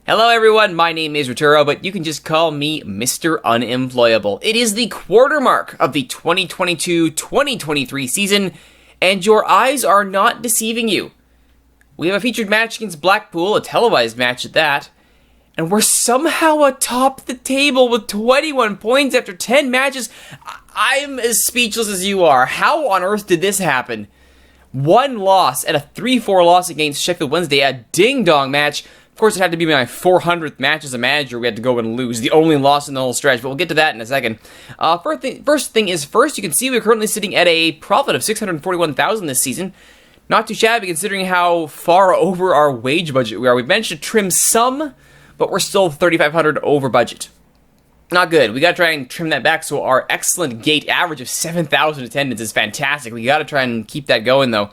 Hello everyone, my name is Rituro, but you can just call me Mr. Unemployable. It is the quarter mark of the 2022-2023 season, and your eyes are not deceiving you. We have a featured match against Blackpool, a televised match at that, and we're somehow atop the table with 21 points after 10 matches. I'm as speechless as you are. How on earth did this happen? One loss and a 3-4 loss against Sheffield Wednesday, a ding-dong match. Of course, it had to be my 400th match as a manager. We had to go and lose. The only loss in the whole stretch, but we'll get to that in a second. First thing is first, you can see we're currently sitting at a profit of $641,000 this season. Not too shabby considering how far over our wage budget we are. We've managed to trim some, but we're still $3,500 over budget. Not good. We got to try and trim that back, so our excellent gate average of 7,000 attendance is fantastic. We got to try and keep that going, though.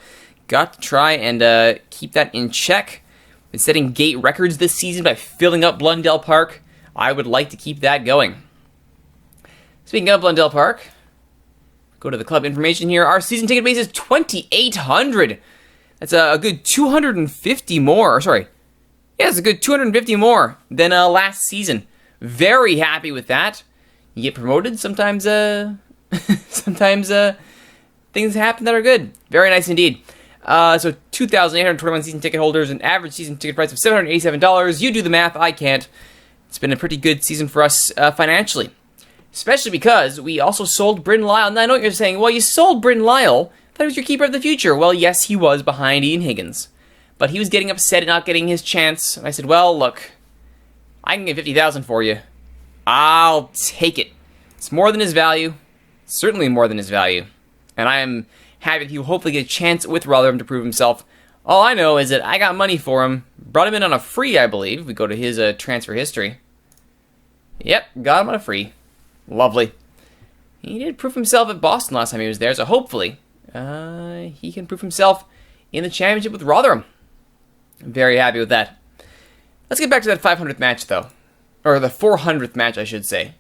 Got to try and keep that in check. Been setting gate records this season by filling up Blundell Park. I would like to keep that going. Speaking of Blundell Park, go to the club information here. Our season ticket base is 2,800. That's a good 250 more. Sorry. Yeah, it's a good 250 more than last season. Very happy with that. You get promoted. Sometimes things happen that are good. Very nice indeed. So 2,821 season ticket holders, an average season ticket price of $787. You do the math, I can't. It's been a pretty good season for us financially. Especially because we also sold Bryn Lyle. Now I know what you're saying, well, you sold Bryn Lyle. That was your keeper of the future. Well, yes, he was behind Ian Higgins. But he was getting upset at not getting his chance. And I said, well, look, I can get $50,000 for you. I'll take it. It's more than his value. Certainly more than his value. And I am happy he will hopefully get a chance with Rotherham to prove himself. All I know is that I got money for him. Brought him in on a free, I believe. We go to his transfer history. Yep, got him on a free. Lovely. He did prove himself at Boston last time he was there, so hopefully he can prove himself in the championship with Rotherham. I'm very happy with that. Let's get back to that 500th match, though. Or the 400th match, I should say.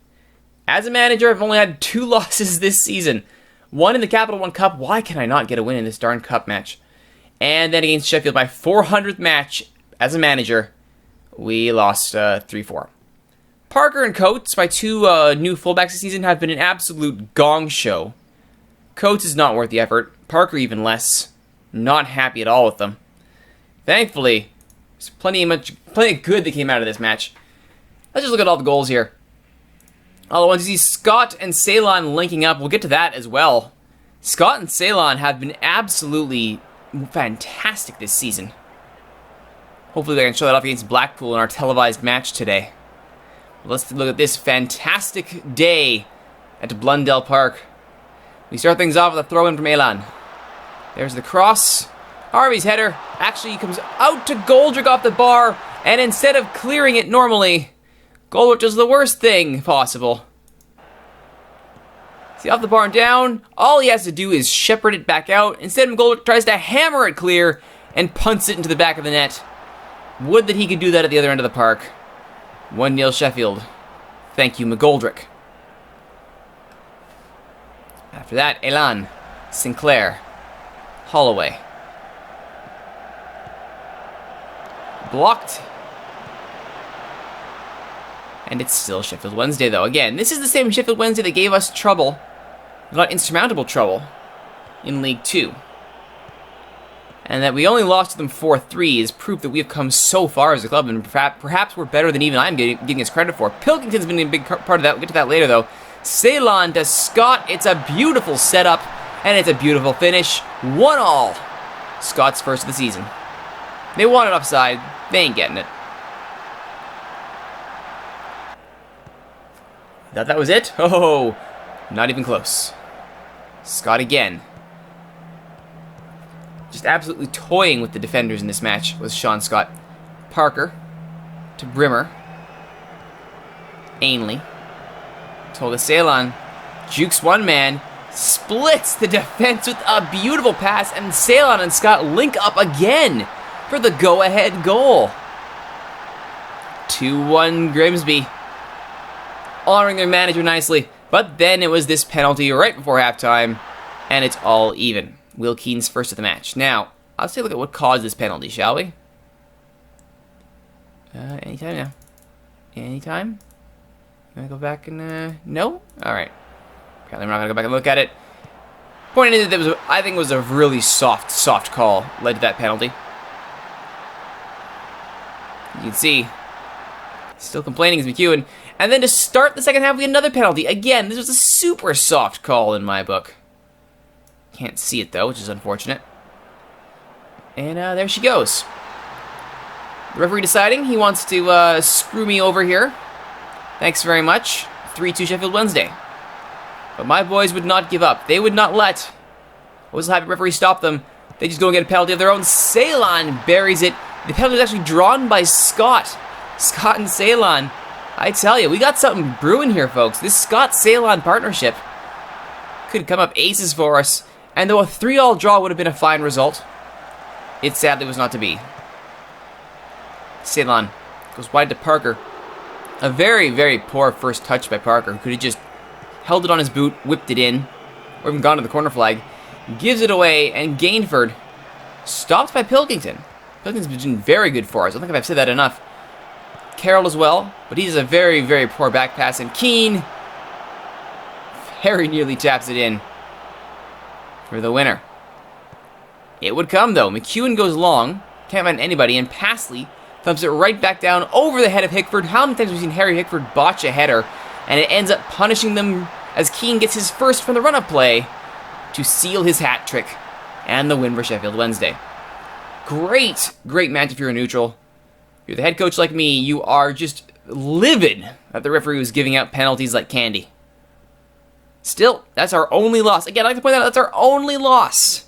As a manager, I've only had 2 losses this season. One in the Capital One Cup. Why can I not get a win in this darn cup match? And then against Sheffield, my 400th match as a manager, we lost 3-4. Parker and Coates, my 2 new fullbacks this season, have been an absolute gong show. Coates is not worth the effort. Parker even less. Not happy at all with them. Thankfully, there's plenty of good that came out of this match. Let's just look at all the goals here. All the ones you see, Scott and Ceylon linking up. We'll get to that as well. Scott and Ceylon have been absolutely fantastic this season. Hopefully they can show that off against Blackpool in our televised match today. Let's look at this fantastic day at Blundell Park. We start things off with a throw-in from Elan. There's the cross. Harvey's header actually comes out to Goldrick off the bar, and instead of clearing it normally, Goldrick does the worst thing possible. See, off the bar and down, all he has to do is shepherd it back out. Instead, Goldrick tries to hammer it clear and punts it into the back of the net. Would that he could do that at the other end of the park. 1-0 Sheffield. Thank you, McGoldrick. After that, Elan, Sinclair, Holloway. Blocked. And it's still Sheffield Wednesday, though. Again, this is the same Sheffield Wednesday that gave us trouble, not insurmountable trouble, in League 2. And that we only lost to them 4-3 is proof that we have come so far as a club, and perhaps we're better than even I'm getting us credit for. Pilkington's been a big part of that. We'll get to that later, though. Ceylon to Scott. It's a beautiful setup, and it's a beautiful finish. 1-1. Scott's first of the season. They want it offside. They ain't getting it. Thought that was it? Oh, not even close. Scott again. Just absolutely toying with the defenders in this match was Sean Scott. Parker to Brimmer. Ainley. Told Ceylon. Jukes one man. Splits the defense with a beautiful pass. And Ceylon and Scott link up again for the go-ahead goal. 2-1 Grimsby. Honoring their manager nicely. But then it was this penalty right before halftime. And it's all even. Will Keane's first of the match. Now, let's take a look at what caused this penalty, shall we? Anytime now. Anytime? You want to go back and, no? Alright. Apparently we're not going to go back and look at it. Point is that I think it was a really soft call led to that penalty. You can see, still complaining is McEwen. And then to start the second half, we had another penalty. Again, this was a super soft call in my book. Can't see it though, which is unfortunate. And there she goes. The referee deciding he wants to screw me over here. Thanks very much. 3-2 Sheffield Wednesday. But my boys would not give up. They would not let Whistle Happy referee stop them. They just go and get a penalty of their own. Ceylon buries it. The penalty is actually drawn by Scott. Scott and Ceylon. I tell you, we got something brewing here, folks. This Scott-Ceylon partnership could come up aces for us. And though a 3-all draw would have been a fine result, it sadly was not to be. Ceylon goes wide to Parker. A very, very poor first touch by Parker, who could have just held it on his boot, whipped it in, or even gone to the corner flag. Gives it away, and Gainford stopped by Pilkington. Pilkington's been very good for us. I don't think I've said that enough. Carroll as well, but he's a very, very poor back pass, and Keane very nearly taps it in for the winner. It would come, though. McEwen goes long, can't find anybody, and Passley thumps it right back down over the head of Hickford. How many times have we seen Harry Hickford botch a header, and it ends up punishing them as Keane gets his first from the run-up play to seal his hat trick and the win for Sheffield Wednesday. Great match if you're a neutral. If you're the head coach like me, you are just livid that the referee was giving out penalties like candy. Still, that's our only loss. Again, I'd like to point out that's our only loss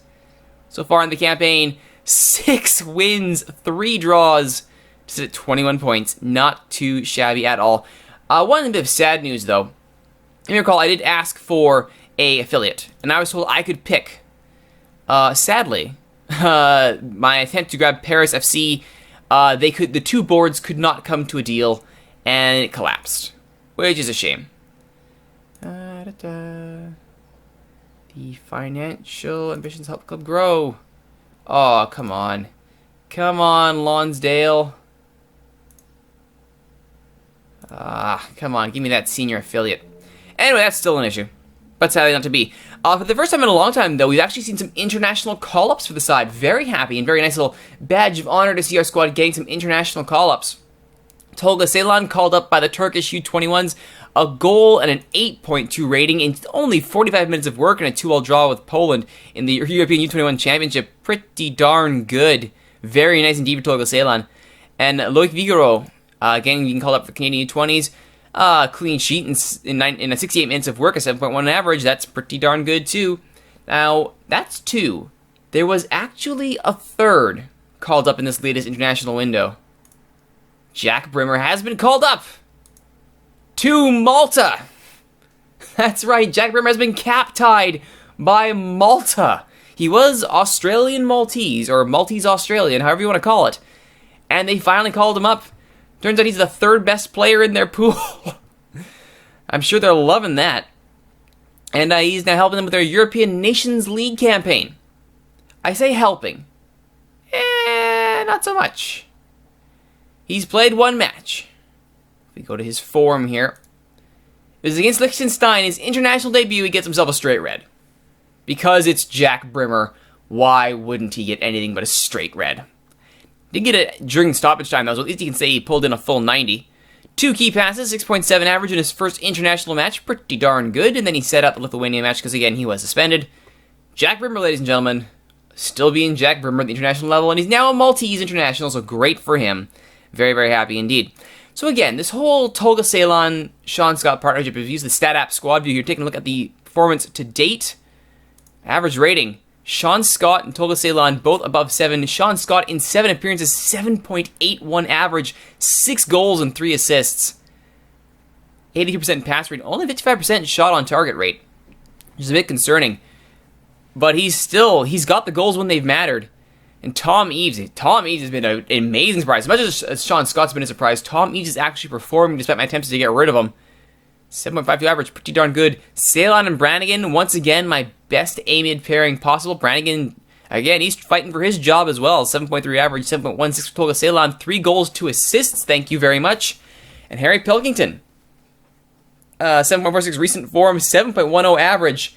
so far in the campaign. 6 wins, 3 draws, to sit at 21 points. Not too shabby at all. One bit of sad news, though. If you recall, I did ask for a affiliate, and I was told I could pick. Sadly, my attempt to grab Paris FC, the 2 boards could not come to a deal, and it collapsed, which is a shame. The financial ambitions help the club grow. Oh, come on. Come on, Lonsdale. Come on, give me that senior affiliate. Anyway, that's still an issue, but sadly not to be. For the first time in a long time, though, we've actually seen some international call-ups for the side. Very happy and very nice little badge of honor to see our squad getting some international call-ups. Tolga Ceylon called up by the Turkish U21s, a goal and an 8.2 rating in only 45 minutes of work and a 2-all draw with Poland in the European U21 Championship. Pretty darn good. Very nice indeed for Tolga Ceylon. And Loic Vigoro, again, being called up for the Canadian U20s. Clean sheet in 68 minutes of work, a 7.1 average. That's pretty darn good, too. Now, that's 2. There was actually a 3rd called up in this latest international window. Jack Brimmer has been called up to Malta. That's right, Jack Brimmer has been cap-tied by Malta. He was Australian Maltese, or Maltese Australian, however you want to call it. And they finally called him up. Turns out he's the 3rd best player in their pool. I'm sure they're loving that. And he's now helping them with their European Nations League campaign. I say helping. Not so much. He's played 1 match. If we go to his form here. It was against Liechtenstein. His international debut, he gets himself a straight red. Because it's Jack Brimmer, why wouldn't he get anything but a straight red? Did get it during stoppage time, though, so at least you can say he pulled in a full 90. 2 key passes, 6.7 average in his first international match. Pretty darn good. And then he set up the Lithuania match because, again, he was suspended. Jack Brimmer, ladies and gentlemen, still being Jack Brimmer at the international level, and he's now a Maltese international, so great for him. Very, very happy indeed. So again, this whole Tolga Ceylon, Sean Scott partnership, if you use the StatApp squad view here, taking a look at the performance to date. Average rating, Sean Scott and Tolga Ceylon both above 7. Sean Scott in 7 appearances, 7.81 average, 6 goals and 3 assists. 82% pass rate, only 55% shot on target rate, which is a bit concerning. But he's got the goals when they've mattered. And Tom Eaves has been an amazing surprise. As much as Sean Scott's been a surprise, Tom Eaves is actually performing despite my attempts to get rid of him. 7.52 average, pretty darn good. Ceylon and Brannigan, once again, my best A-mid pairing possible. Brannigan Again, he's fighting for his job as well. 7.3 average, 7.16 for Tolga Ceylon, 3 goals, 2 assists. Thank you very much. And Harry Pilkington, 7.46 recent form, 7.10 average,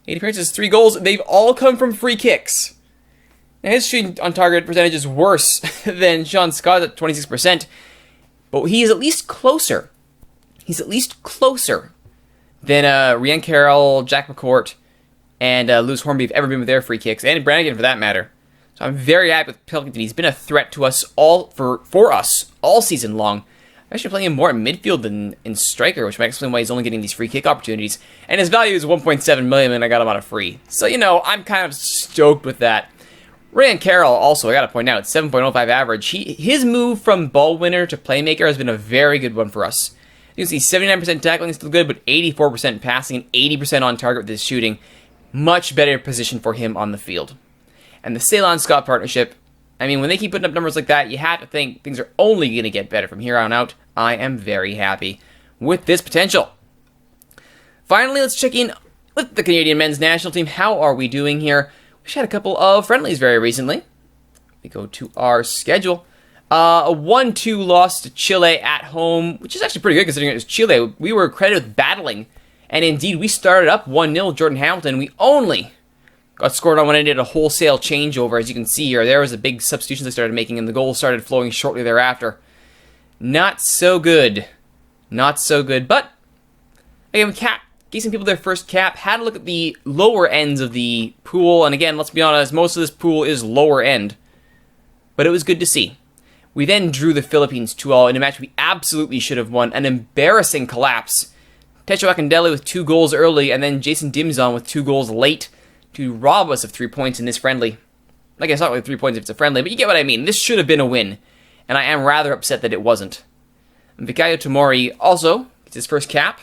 8 appearances, 3 goals. They've all come from free kicks. Now, his shooting on target percentage is worse than Sean Scott's at 26%, but he is at least closer. He's at least closer than Ryan Carroll, Jack McCourt, and Lewis Hornby have ever been with their free kicks, and Brannigan for that matter. So I'm very happy with Pilkington. He's been a threat to us all all season long. I'm actually playing him more in midfield than in striker, which might explain why he's only getting these free kick opportunities. And his value is 1.7 million, and I got him on a free. So, you know, I'm kind of stoked with that. Ryan Carroll, also, I got to point out, 7.05 average. His move from ball winner to playmaker has been a very good one for us. You can see 79% tackling is still good, but 84% passing and 80% on target with his shooting. Much better position for him on the field. And the Ceylon-Scott partnership, I mean, when they keep putting up numbers like that, you have to think things are only going to get better from here on out. I am very happy with this potential. Finally, let's check in with the Canadian men's national team. How are we doing here? We had a couple of friendlies very recently. We go to our schedule. A 1-2 loss to Chile at home, which is actually pretty good considering it was Chile. We were credited with battling, and indeed we started up 1-0 Jordan Hamilton. We only got scored on when I did a wholesale changeover. As you can see here, there was a big substitution they started making, and the goal started flowing shortly thereafter. Not so good. Not so good, but again, we gave some people their first cap, had a look at the lower ends of the pool, and again, let's be honest, most of this pool is lower end, but it was good to see. We then drew the Philippines 2-2 in a match we absolutely should have won. An embarrassing collapse. Techo Akindele with 2 goals early, and then Jason Dimzon with 2 goals late to rob us of 3 points in this friendly. I guess not really 3 points if it's a friendly, but you get what I mean. This should have been a win, and I am rather upset that it wasn't. And Vikayo Tomori also gets his first cap.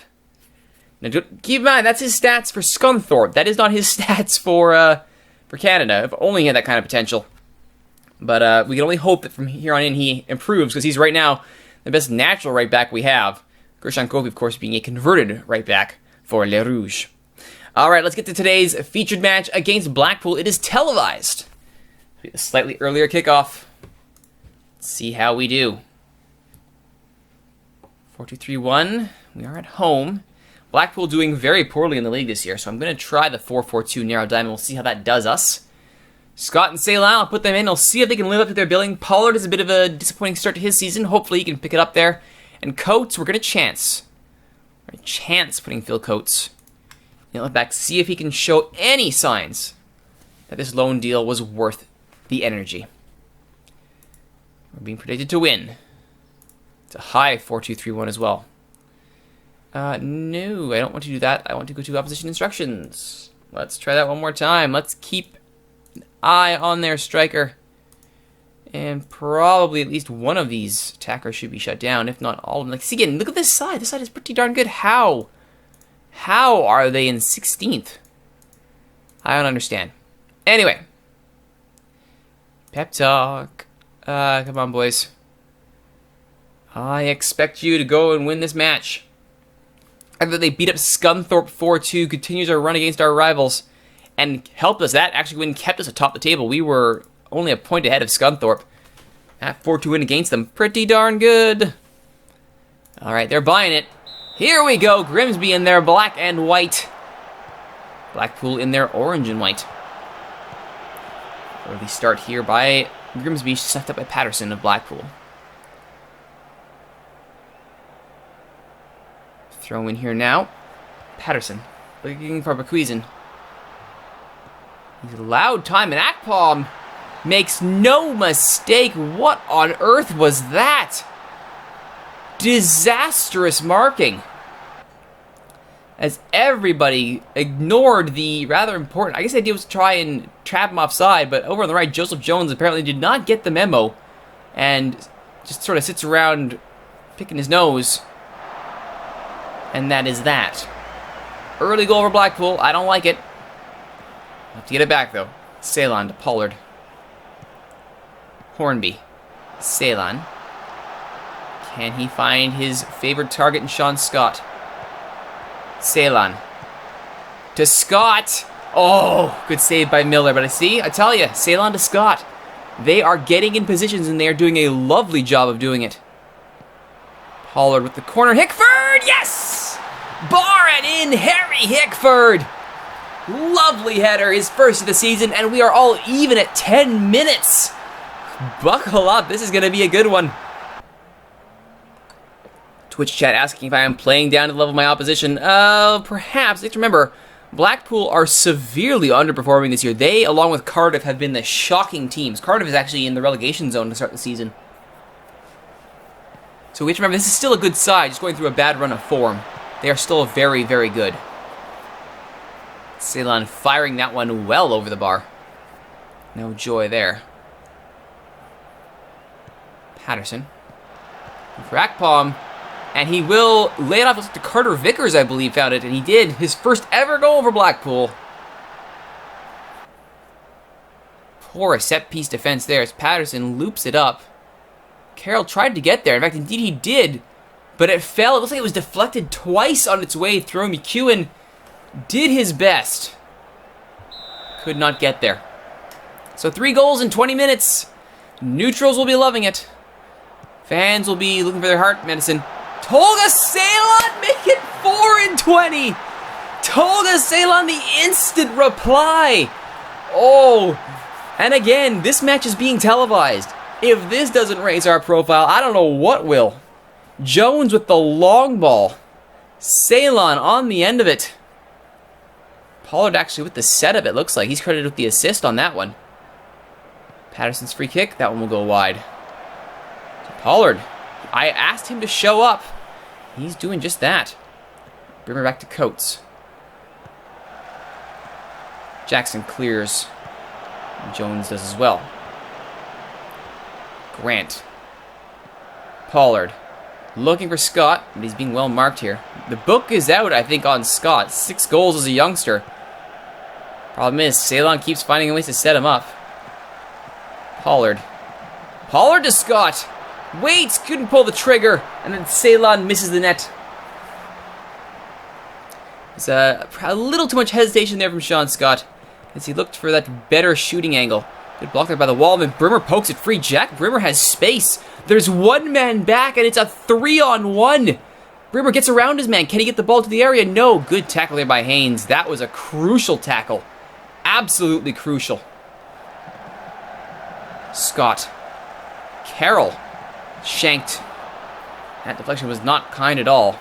Now, keep in mind, that's his stats for Scunthorpe. That is not his stats for Canada. If only he had that kind of potential. But we can only hope that from here on in he improves, because he's right now the best natural right back we have. Gershon Kofi, of course, being a converted right back for Les Rouges. All right, let's get to today's featured match against Blackpool. It is televised. A slightly earlier kickoff. Let's see how we do. 4-2-3-1. We are at home. Blackpool doing very poorly in the league this year, so I'm going to try the 4-4-2 narrow diamond. We'll see how that does us. Scott and Ceylon, I'll put them in. I'll see if they can live up to their billing. Pollard is a bit of a disappointing start to his season. Hopefully he can pick it up there. And Coates, we're going to chance. We're going to chance putting Phil Coates in left back. See if he can show any signs that this loan deal was worth the energy. We're being predicted to win. It's a high 4-2-3-1 as well. No, I don't want to do that. I want to go to opposition instructions. Let's try that one more time. Let's keep an eye on their striker. And probably at least one of these attackers should be shut down, if not all of them. Like, see again, look at this side. This side is pretty darn good. How? How are they in 16th? I don't understand. Anyway. Pep talk. Come on, boys. I expect you to go and win this match. After they beat up Scunthorpe 4-2, continues our run against our rivals, and helped us. That actually win kept us atop the table. We were only a point ahead of Scunthorpe. That 4-2 win against them, pretty darn good. All right, they're buying it. Here we go, Grimsby in their black and white. Blackpool in their orange and white. Early start here by Grimsby, sucked up by Patterson of Blackpool. Throw in here now. Patterson looking for Bequeason. He's allowed time, and Akpom makes no mistake. What on earth was that? Disastrous marking. As everybody ignored the rather important, I guess the idea was to try and trap him offside, but over on the right, Joseph Jones apparently did not get the memo and just sort of sits around picking his nose. And that is that. Early goal for Blackpool. I don't like it. Have to get it back, though. Ceylon to Pollard. Hornby. Ceylon. Can he find his favorite target in Sean Scott? Ceylon. To Scott. Oh, good save by Miller. But I tell you, Ceylon to Scott. They are getting in positions and they are doing a lovely job of doing it. Pollard with the corner. Hickford, yes! Bar it in, Harry Hickford. Lovely header, his first of the season, and we are all even at 10 minutes. Buckle up, this is going to be a good one. Twitch chat asking if I am playing down to the level of my opposition. Perhaps. Let's remember, Blackpool are severely underperforming this year. They, along with Cardiff, have been the shocking teams. Cardiff is actually in the relegation zone to start the season. So we have to remember, this is still a good side, just going through a bad run of form. They are still very, very good. Ceylon firing that one well over the bar. No joy there. Patterson. For Akpom. And he will lay it off to Carter Vickers, I believe, found it. And he did. His first ever goal for Blackpool. Poor set-piece defense there as Patterson loops it up. Carroll tried to get there. In fact, indeed he did. But it fell. It looks like it was deflected twice on its way through. McEwen did his best. Could not get there. So 3 goals in 20 minutes. Neutrals will be loving it. Fans will be looking for their heart medicine. Tolga Ceylon make it 4 in 20. Tolga Ceylon, the instant reply. Oh, and again, this match is being televised. If this doesn't raise our profile, I don't know what will. Jones with the long ball. Ceylon on the end of it. Pollard actually with the setup, it looks like. He's credited with the assist on that one. Patterson's free kick. That one will go wide. So Pollard. I asked him to show up. He's doing just that. Bring her back to Coates. Jackson clears. Jones does as well. Grant. Pollard. Looking for Scott, but he's being well marked here. The book is out, I think, on Scott. 6 goals as a youngster. Problem is, Ceylon keeps finding ways to set him up. Pollard. Pollard to Scott. Waits, couldn't pull the trigger, and then Ceylon misses the net. There's a little too much hesitation there from Sean Scott as he looked for that better shooting angle. Good block there by the wall, and Brimmer pokes it free. Jack Brimmer has space. There's one man back, and it's a 3-on-1. Brimmer gets around his man. Can he get the ball to the area? No. Good tackle there by Haynes. That was a crucial tackle. Absolutely crucial. Scott. Carroll. Shanked. That deflection was not kind at all.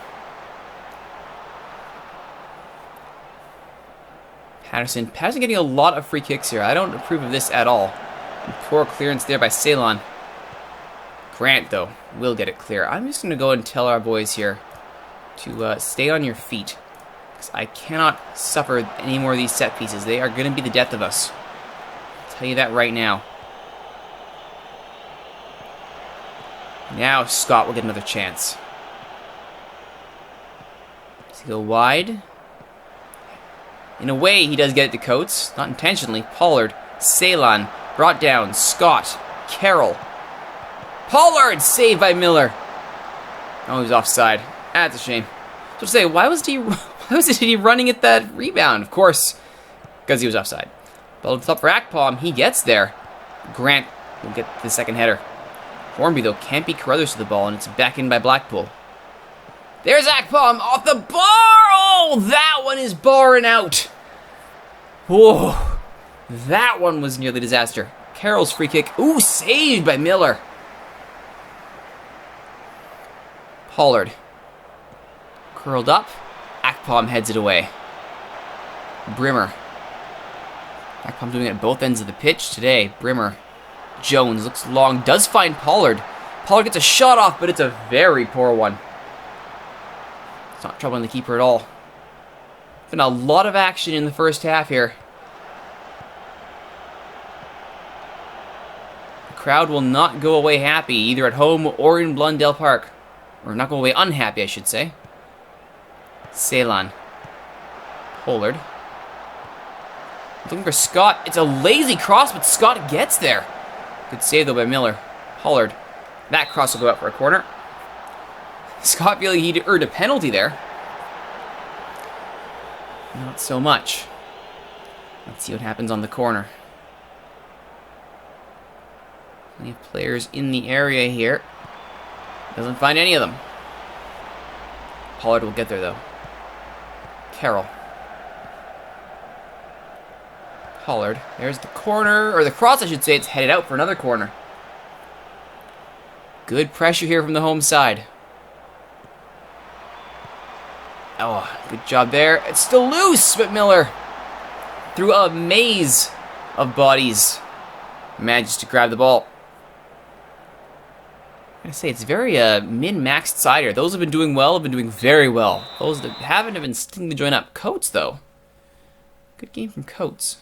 Patterson getting a lot of free kicks here. I don't approve of this at all. And poor clearance there by Ceylon. Grant, though, will get it clear. I'm just going to go and tell our boys here to stay on your feet. Because I cannot suffer any more of these set pieces. They are going to be the death of us. I'll tell you that right now. Now Scott will get another chance. Does he go wide? In a way, he does get it to Coates. Not intentionally. Pollard. Ceylon. Brought down. Scott. Carroll. Pollard! Saved by Miller. Oh, he's offside. That's a shame. So to say, why was he running at that rebound? Of course, because he was offside. Ball up for Akpom. He gets there. Grant will get the second header. Hornby, though, can't beat Carruthers to the ball, and it's back in by Blackpool. There's Akpom off the bar! Oh, that one is barring out. Whoa. That one was nearly disaster. Carroll's free kick. Ooh, saved by Miller. Pollard. Curled up. Akpom heads it away. Brimmer. Akpom doing it at both ends of the pitch today. Brimmer. Jones looks long. Does find Pollard. Pollard gets a shot off, but it's a very poor one. It's not troubling the keeper at all. Been a lot of action in the first half here. The crowd will not go away happy, either at home or in Blundell Park. Or not go away unhappy, I should say. Ceylon. Pollard. Looking for Scott. It's a lazy cross, but Scott gets there. Good save, though, by Miller. Pollard. That cross will go out for a corner. Scott feeling he earned a penalty there. Not so much. Let's see what happens on the corner. Plenty of players in the area here. Doesn't find any of them. Pollard will get there, though. Carroll. Pollard. There's the corner, or the cross, I should say. It's headed out for another corner. Good pressure here from the home side. Oh, good job there. It's still loose, but Miller, through a maze of bodies, manages to grab the ball. I'm going to say it's very min-maxed side here. Those have been doing well, have been doing very well. Those that haven't have been sticking the joint up. Coates, though. Good game from Coates.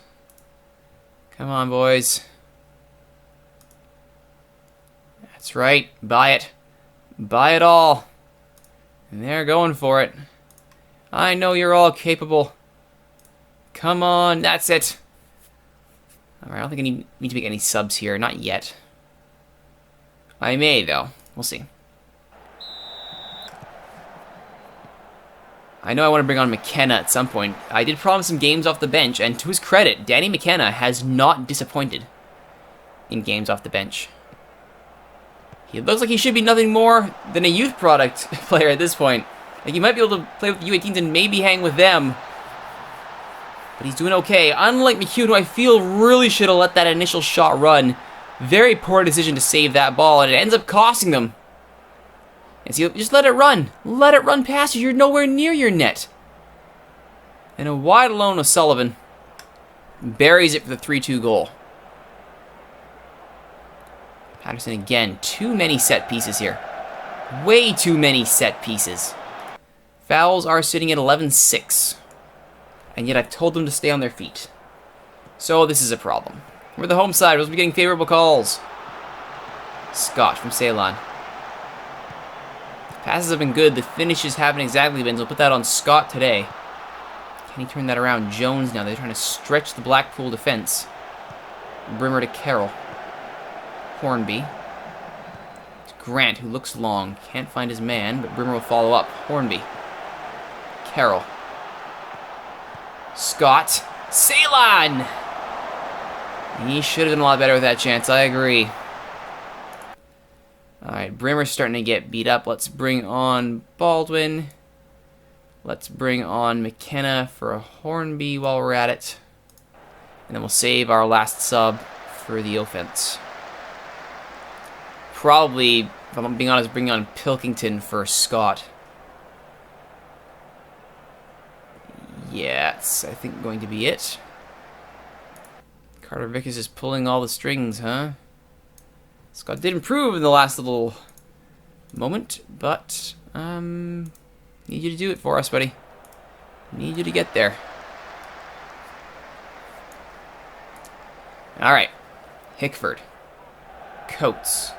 Come on, boys. That's right. Buy it. Buy it all. And they're going for it. I know you're all capable. Come on. That's it. Alright, I don't think I need to make any subs here. Not yet. I may, though. We'll see. I know I want to bring on McKenna at some point. I did promise some games off the bench, and to his credit, Danny McKenna has not disappointed in games off the bench. He looks like he should be nothing more than a youth product player at this point. Like, he might be able to play with the U18s and maybe hang with them. But he's doing okay. Unlike McHugh, who I feel really should have let that initial shot run. Very poor decision to save that ball, and it ends up costing them. And so just let it run. Let it run past you. You're nowhere near your net. And a wide alone with Sullivan. Buries it for the 3-2 goal. Patterson again. Too many set pieces here. Way too many set pieces. Fouls are sitting at 11-6. And yet I've told them to stay on their feet. So this is a problem. We're the home side. We'll be getting favorable calls. Scott from Ceylon. Passes have been good. The finishes haven't exactly been. So we'll put that on Scott today. Can he turn that around? Jones now. They're trying to stretch the Blackpool defense. Brimmer to Carroll. Hornby. It's Grant, who looks long. Can't find his man, but Brimmer will follow up. Hornby. Carroll. Scott. Ceylon! He should have done a lot better with that chance. I agree. Alright, Brimmer's starting to get beat up. Let's bring on Baldwin. Let's bring on McKenna for a Hornby while we're at it. And then we'll save our last sub for the offense. Probably, if I'm being honest, bring on Pilkington for Scott. Yeah, that's, I think, going to be it. Carter Vickers is pulling all the strings, huh? Scott did improve in the last little moment, but need you to do it for us, buddy. Need you to get there. Alright. Hickford. Coates.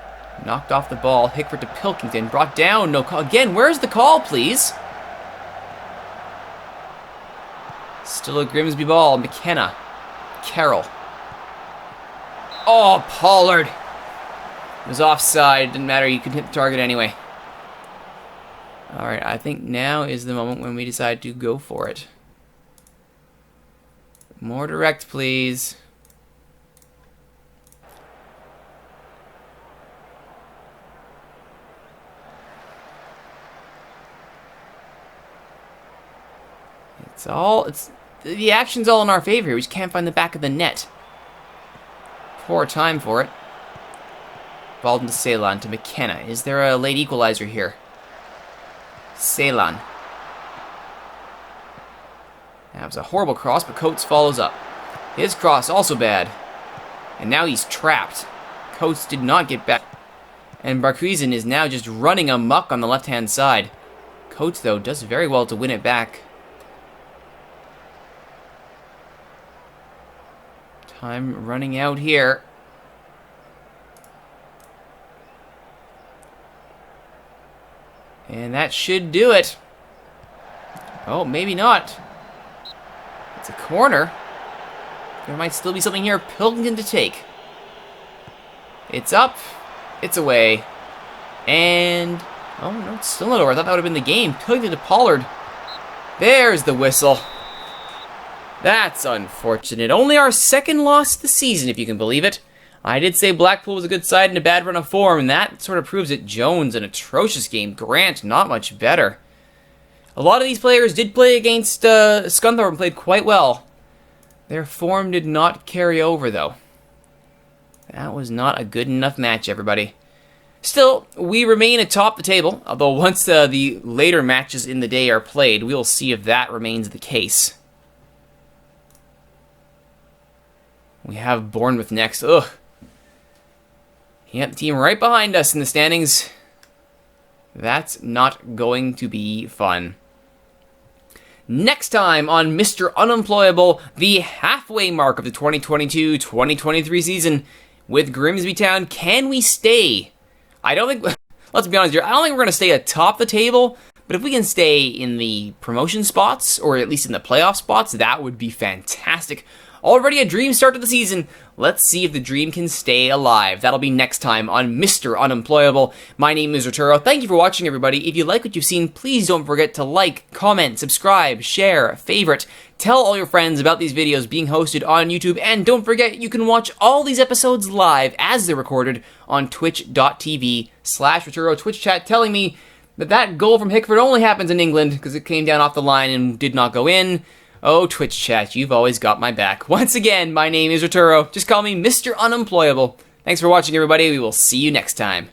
Knocked off the ball. Hickford to Pilkington. Brought down. No call. Again, where's the call, please? Still a Grimsby ball. McKenna. Carroll. Oh, Pollard. It was offside. Didn't matter. You could hit the target anyway. Alright, I think now is the moment when we decide to go for it. More direct, please. The action's all in our favor. We just can't find the back of the net. Poor time for it. Baldwin to Ceylon to McKenna. Is there a late equalizer here? Ceylon. That was a horrible cross, but Coates follows up. His cross also bad. And now he's trapped. Coates did not get back. And Barkhuizen is now just running amok on the left-hand side. Coates, though, does very well to win it back. Time running out here. And that should do it. Oh, maybe not. It's a corner. There might still be something here. Pilkington to take. It's up. It's away. And... oh, no, it's still not over. I thought that would have been the game. Pilkington to Pollard. There's the whistle. That's unfortunate. Only our second loss of the season, if you can believe it. I did say Blackpool was a good side and a bad run of form, and that sort of proves it. Jones, an atrocious game. Grant, not much better. A lot of these players did play against Scunthorpe and played quite well. Their form did not carry over, though. That was not a good enough match, everybody. Still, we remain atop the table, although once the later matches in the day are played, we'll see if that remains the case. We have Bournemouth next. Ugh. Yeah, the team right behind us in the standings. That's not going to be fun. Next time on Mr. Unemployable, the halfway mark of the 2022-2023 season. With Grimsby Town, can we stay? I don't think, let's be honest here, I don't think we're going to stay atop the table, but if we can stay in the promotion spots, or at least in the playoff spots, that would be fantastic. Already a dream start to the season. Let's see if the dream can stay alive. That'll be next time on Mr. Unemployable. My name is Rituro. Thank you for watching, everybody. If you like what you've seen, please don't forget to like, comment, subscribe, share, favorite. Tell all your friends about these videos being hosted on YouTube. And don't forget, you can watch all these episodes live as they're recorded on twitch.tv/Rituro. Twitch chat telling me that goal from Hickford only happens in England because it came down off the line and did not go in. Oh, Twitch chat, you've always got my back. Once again, my name is Rituro. Just call me Mr. Unemployable. Thanks for watching, everybody. We will see you next time.